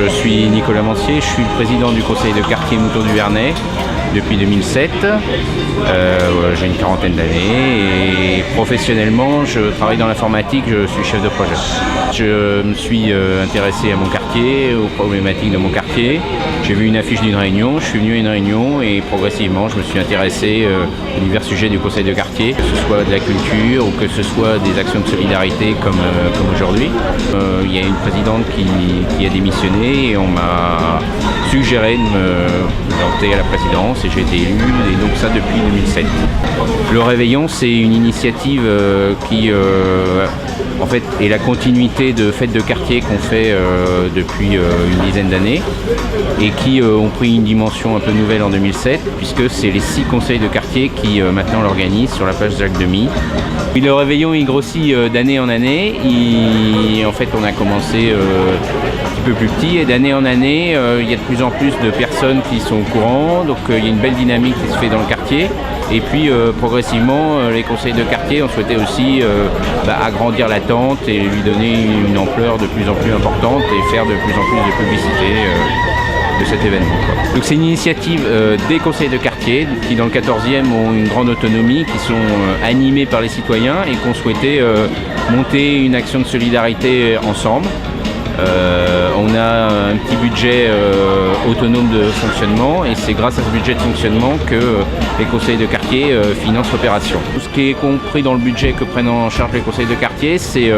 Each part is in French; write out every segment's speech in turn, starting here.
Je suis Nicolas Mancier, je suis le président du conseil de quartier Mouton du Vernay depuis 2007. J'ai une quarantaine d'années et professionnellement je travaille dans l'informatique, je suis chef de projet. Je me suis intéressé à mon quartier, aux problématiques de mon quartier. J'ai vu une affiche d'une réunion, je suis venu à une réunion et progressivement je me suis intéressé aux divers sujets du conseil de quartier, que ce soit de la culture ou que ce soit des actions de solidarité comme aujourd'hui. Il y a une présidente qui a démissionné et on m'a suggéré de me présenter à la présidence et j'ai été élu, et donc ça depuis 2007. Le Réveillon, c'est une initiative qui en fait est la continuité de fêtes de quartier qu'on fait depuis une dizaine d'années et qui ont pris une dimension un peu nouvelle en 2007 puisque c'est les 6 conseils de quartier qui maintenant l'organisent sur la place Jacques Demy. Puis le Réveillon il grossit d'année en année. En fait on a commencé un petit peu plus petit et d'année en année il y a de plus en plus de personnes qui sont au courant, donc il y a une belle dynamique qui se fait dans le quartier. Et puis progressivement les conseils de quartier ont souhaité aussi agrandir la tente et lui donner une ampleur de plus en plus importante et faire de plus en plus de publicité de cet événement. Donc c'est une initiative des conseils de quartier qui dans le 14e ont une grande autonomie, qui sont animés par les citoyens et qui ont souhaité monter une action de solidarité ensemble. On a un petit budget autonome de fonctionnement et c'est grâce à ce budget de fonctionnement que les conseils de quartier financent l'opération. Tout ce qui est compris dans le budget que prennent en charge les conseils de quartier, c'est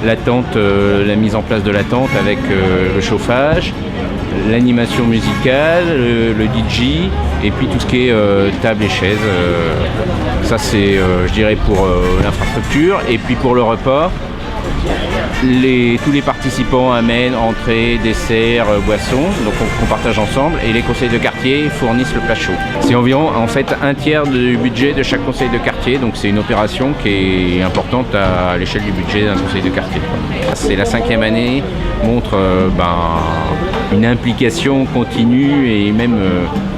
la tente, la mise en place de la tente avec le chauffage, l'animation musicale, le DJ et puis tout ce qui est table et chaises. Ça c'est je dirais pour l'infrastructure et puis pour le repas. Tous les participants amènent entrées, desserts, boissons, donc on partage ensemble et les conseils de quartier fournissent le plat chaud. C'est environ en fait un tiers du budget de chaque conseil de quartier, donc c'est une opération qui est importante à l'échelle du budget d'un conseil de quartier. C'est la 5e année, montre une implication continue et même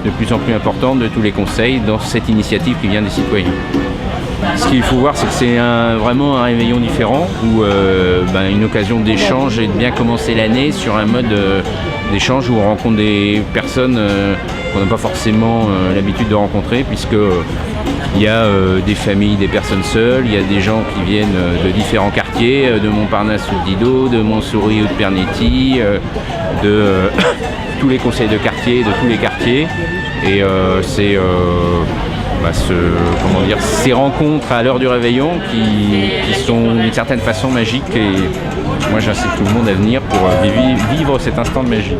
de plus en plus importante de tous les conseils dans cette initiative qui vient des citoyens. Ce qu'il faut voir, c'est que c'est vraiment un réveillon différent où une occasion d'échange et de bien commencer l'année sur un mode d'échange où on rencontre des personnes qu'on n'a pas forcément l'habitude de rencontrer puisque il y a des familles, des personnes seules, il y a des gens qui viennent de différents quartiers, de Montparnasse ou de Didot, de Montsouris ou de Pernetti, de tous les conseils de quartier, de tous les quartiers et c'est ces rencontres à l'heure du réveillon qui sont d'une certaine façon magiques et moi j'incite tout le monde à venir pour vivre cet instant de magie.